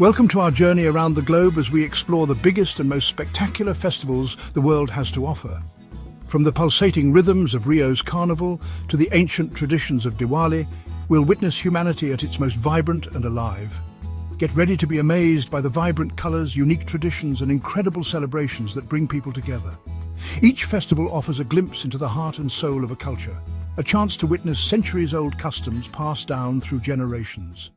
Welcome to our journey around the globe as we explore the biggest and most spectacular festivals the world has to offer. From the pulsating rhythms of Rio's Carnival to the ancient traditions of Diwali, we'll witness humanity at its most vibrant and alive. Get ready to be amazed by the vibrant colours, unique traditions and incredible celebrations that bring people together. Each festival offers a glimpse into the heart and soul of a culture, a chance to witness centuries-old customs passed down through generations.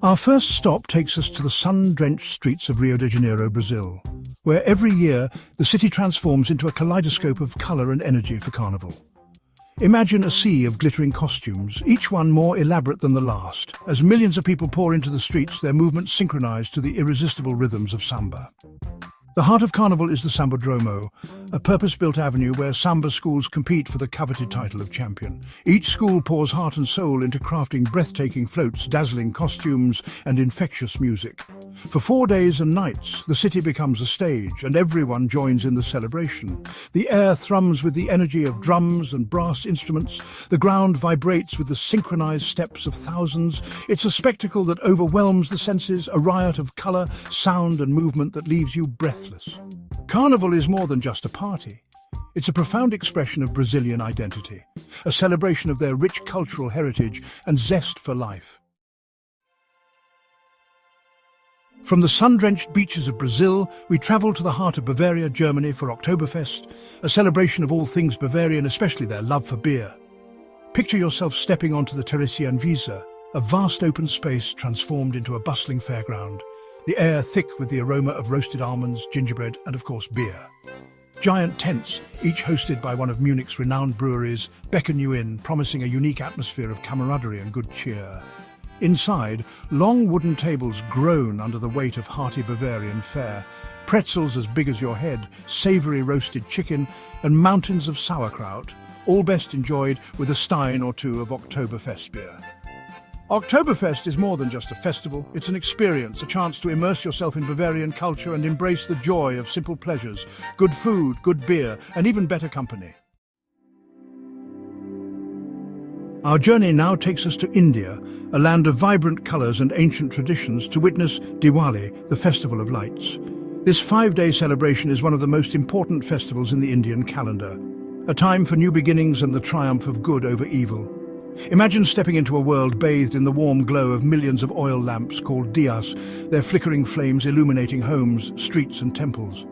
Our first stop takes us to the sun-drenched streets of Rio de Janeiro, Brazil, where every year the city transforms into a kaleidoscope of colour and energy for Carnival. Imagine a sea of glittering costumes, each one more elaborate than the last, as millions of people pour into the streets, their movements synchronized to the irresistible rhythms of samba. The heart of Carnival is the Sambadromo, a purpose-built avenue where samba schools compete for the coveted title of champion. Each school pours heart and soul into crafting breathtaking floats, dazzling costumes, and infectious music. For 4 days and nights, the city becomes a stage, and everyone joins in the celebration. The air thrums with the energy of drums and brass instruments. The ground vibrates with the synchronized steps of thousands. It's a spectacle that overwhelms the senses, a riot of color, sound, and movement that leaves you breathless. Carnival is more than just a party. It's a profound expression of Brazilian identity, a celebration of their rich cultural heritage and zest for life. From the sun-drenched beaches of Brazil, we travel to the heart of Bavaria, Germany for Oktoberfest, a celebration of all things Bavarian, especially their love for beer. Picture yourself stepping onto the Theresienwiese, a vast open space transformed into a bustling fairground, the air thick with the aroma of roasted almonds, gingerbread, and of course beer. Giant tents, each hosted by one of Munich's renowned breweries, beckon you in, promising a unique atmosphere of camaraderie and good cheer. Inside, long wooden tables groan under the weight of hearty Bavarian fare, pretzels as big as your head, savoury roasted chicken, and mountains of sauerkraut, all best enjoyed with a stein or two of Oktoberfest beer. Oktoberfest is more than just a festival, it's an experience, a chance to immerse yourself in Bavarian culture and embrace the joy of simple pleasures, good food, good beer, and even better company. Our journey now takes us to India, a land of vibrant colours and ancient traditions, to witness Diwali, the Festival of Lights. This 5-day celebration is one of the most important festivals in the Indian calendar, a time for new beginnings and the triumph of good over evil. Imagine stepping into a world bathed in the warm glow of millions of oil lamps called diyas, their flickering flames illuminating homes, streets and temples.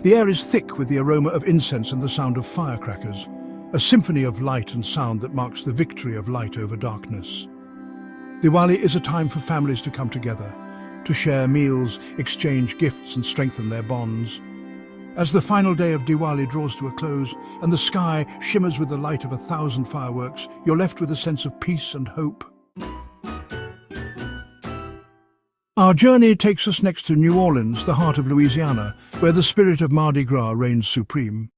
The air is thick with the aroma of incense and the sound of firecrackers, a symphony of light and sound that marks the victory of light over darkness. Diwali is a time for families to come together, to share meals, exchange gifts and strengthen their bonds. As the final day of Diwali draws to a close and the sky shimmers with the light of 1,000 fireworks, you're left with a sense of peace and hope. Our journey takes us next to New Orleans, the heart of Louisiana, where the spirit of Mardi Gras reigns supreme.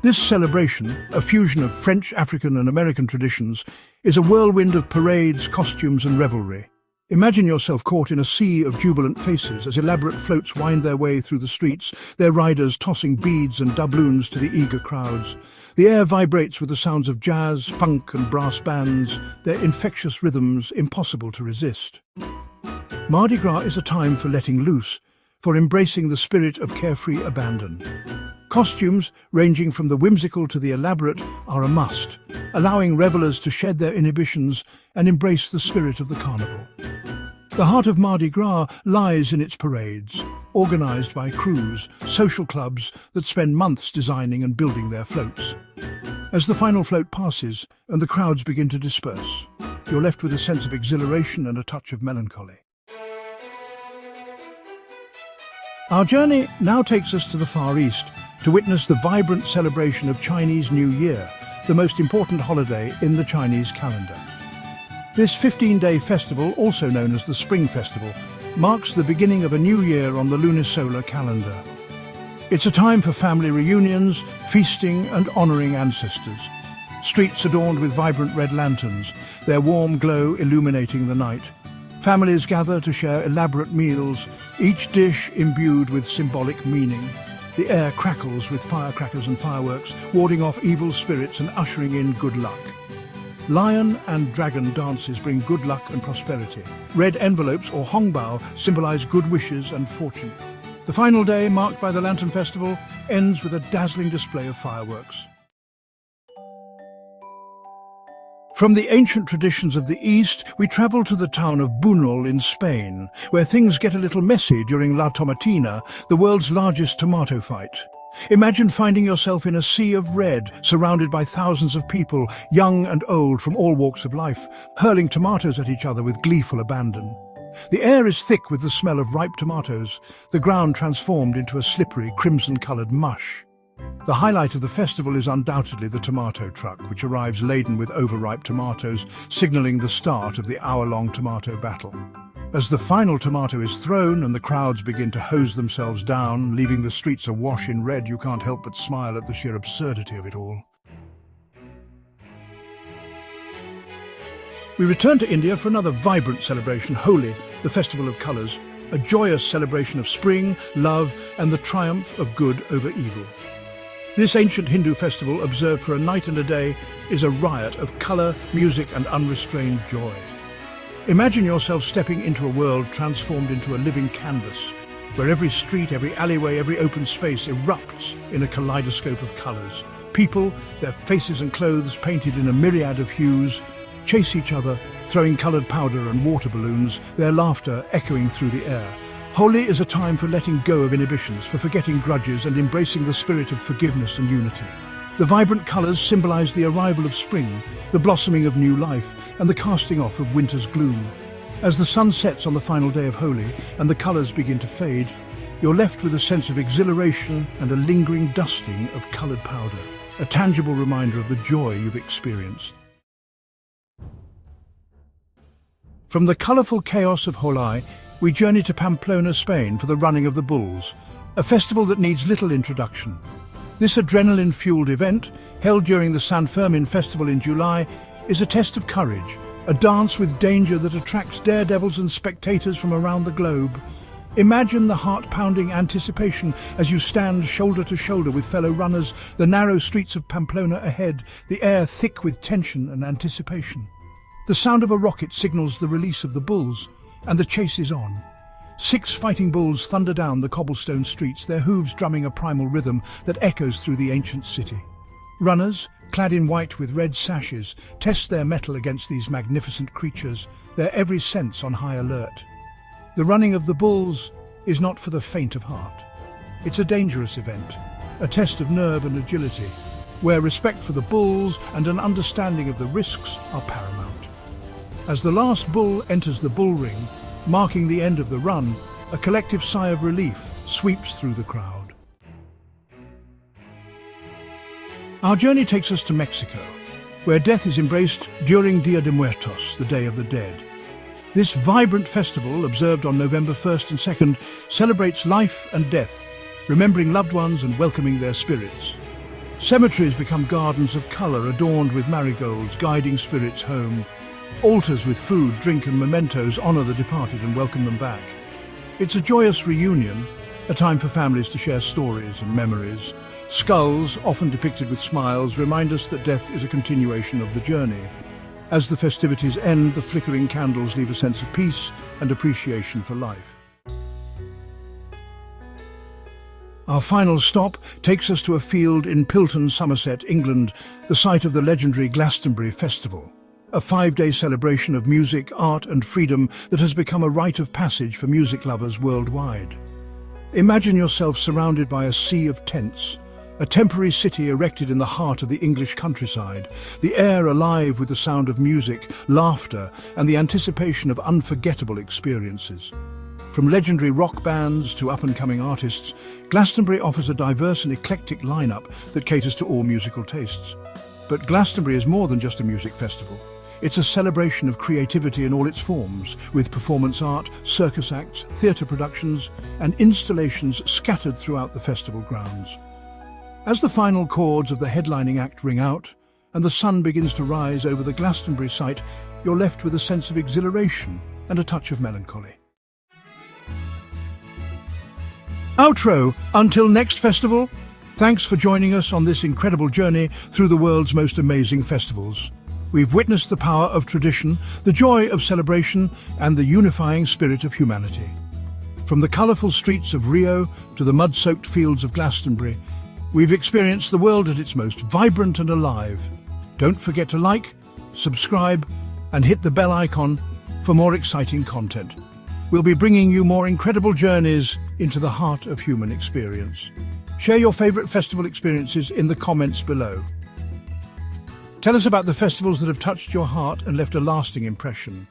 This celebration, a fusion of French, African and American traditions, is a whirlwind of parades, costumes and revelry. Imagine yourself caught in a sea of jubilant faces as elaborate floats wind their way through the streets, their riders tossing beads and doubloons to the eager crowds. The air vibrates with the sounds of jazz, funk and brass bands, their infectious rhythms impossible to resist. Mardi Gras is a time for letting loose, for embracing the spirit of carefree abandon. Costumes, ranging from the whimsical to the elaborate, are a must, allowing revelers to shed their inhibitions and embrace the spirit of the carnival. The heart of Mardi Gras lies in its parades, organised by crews, social clubs that spend months designing and building their floats. As the final float passes and the crowds begin to disperse, you're left with a sense of exhilaration and a touch of melancholy. Our journey now takes us to the Far East, to witness the vibrant celebration of Chinese New Year, the most important holiday in the Chinese calendar. This 15-day festival, also known as the Spring Festival, marks the beginning of a new year on the lunisolar calendar. It's a time for family reunions, feasting and honouring ancestors. Streets adorned with vibrant red lanterns, their warm glow illuminating the night. Families gather to share elaborate meals, each dish imbued with symbolic meaning. The air crackles with firecrackers and fireworks, warding off evil spirits and ushering in good luck. Lion and dragon dances bring good luck and prosperity. Red envelopes or hongbao symbolize good wishes and fortune. The final day, marked by the Lantern Festival, ends with a dazzling display of fireworks. From the ancient traditions of the East, we travel to the town of Buñol in Spain, where things get a little messy during La Tomatina, the world's largest tomato fight. Imagine finding yourself in a sea of red, surrounded by thousands of people, young and old from all walks of life, hurling tomatoes at each other with gleeful abandon. The air is thick with the smell of ripe tomatoes, the ground transformed into a slippery, crimson-coloured mush. The highlight of the festival is undoubtedly the tomato truck, which arrives laden with overripe tomatoes, signalling the start of the hour-long tomato battle. As the final tomato is thrown and the crowds begin to hose themselves down, leaving the streets awash in red, you can't help but smile at the sheer absurdity of it all. We return to India for another vibrant celebration, Holi, the festival of colours, a joyous celebration of spring, love, and the triumph of good over evil. This ancient Hindu festival, observed for a night and a day, is a riot of colour, music, and unrestrained joy. Imagine yourself stepping into a world transformed into a living canvas, where every street, every alleyway, every open space erupts in a kaleidoscope of colours. People, their faces and clothes painted in a myriad of hues, chase each other, throwing coloured powder and water balloons, their laughter echoing through the air. Holi is a time for letting go of inhibitions, for forgetting grudges and embracing the spirit of forgiveness and unity. The vibrant colours symbolise the arrival of spring, the blossoming of new life, and the casting off of winter's gloom. As the sun sets on the final day of Holi and the colours begin to fade, you're left with a sense of exhilaration and a lingering dusting of coloured powder, a tangible reminder of the joy you've experienced. From the colourful chaos of Holi, we journey to Pamplona, Spain for the running of the bulls, a festival that needs little introduction. This adrenaline-fueled event, held during the San Fermin festival in July, is a test of courage, a dance with danger that attracts daredevils and spectators from around the globe. Imagine the heart-pounding anticipation as you stand shoulder to shoulder with fellow runners, the narrow streets of Pamplona ahead, the air thick with tension and anticipation. The sound of a rocket signals the release of the bulls, and the chase is on. 6 fighting bulls thunder down the cobblestone streets, their hooves drumming a primal rhythm that echoes through the ancient city. Runners, clad in white with red sashes, test their mettle against these magnificent creatures, their every sense on high alert. The running of the bulls is not for the faint of heart. It's a dangerous event, a test of nerve and agility, where respect for the bulls and an understanding of the risks are paramount. As the last bull enters the bull ring, marking the end of the run, a collective sigh of relief sweeps through the crowd. Our journey takes us to Mexico, where death is embraced during Dia de Muertos, the Day of the Dead. This vibrant festival, observed on November 1st and 2nd, celebrates life and death, remembering loved ones and welcoming their spirits. Cemeteries become gardens of colour adorned with marigolds, guiding spirits home. Altars with food, drink and mementos honour the departed and welcome them back. It's a joyous reunion, a time for families to share stories and memories. Skulls, often depicted with smiles, remind us that death is a continuation of the journey. As the festivities end, the flickering candles leave a sense of peace and appreciation for life. Our final stop takes us to a field in Pilton, Somerset, England, the site of the legendary Glastonbury Festival, a 5-day celebration of music, art and freedom that has become a rite of passage for music lovers worldwide. Imagine yourself surrounded by a sea of tents, a temporary city erected in the heart of the English countryside, the air alive with the sound of music, laughter, and the anticipation of unforgettable experiences. From legendary rock bands to up-and-coming artists, Glastonbury offers a diverse and eclectic lineup that caters to all musical tastes. But Glastonbury is more than just a music festival. It's a celebration of creativity in all its forms, with performance art, circus acts, theatre productions, and installations scattered throughout the festival grounds. As the final chords of the headlining act ring out, and the sun begins to rise over the Glastonbury site, you're left with a sense of exhilaration and a touch of melancholy. Outro. Until next festival, thanks for joining us on this incredible journey through the world's most amazing festivals. We've witnessed the power of tradition, the joy of celebration, and the unifying spirit of humanity. From the colourful streets of Rio to the mud-soaked fields of Glastonbury, we've experienced the world at its most vibrant and alive. Don't forget to like, subscribe, and hit the bell icon for more exciting content. We'll be bringing you more incredible journeys into the heart of human experience. Share your favourite festival experiences in the comments below. Tell us about the festivals that have touched your heart and left a lasting impression.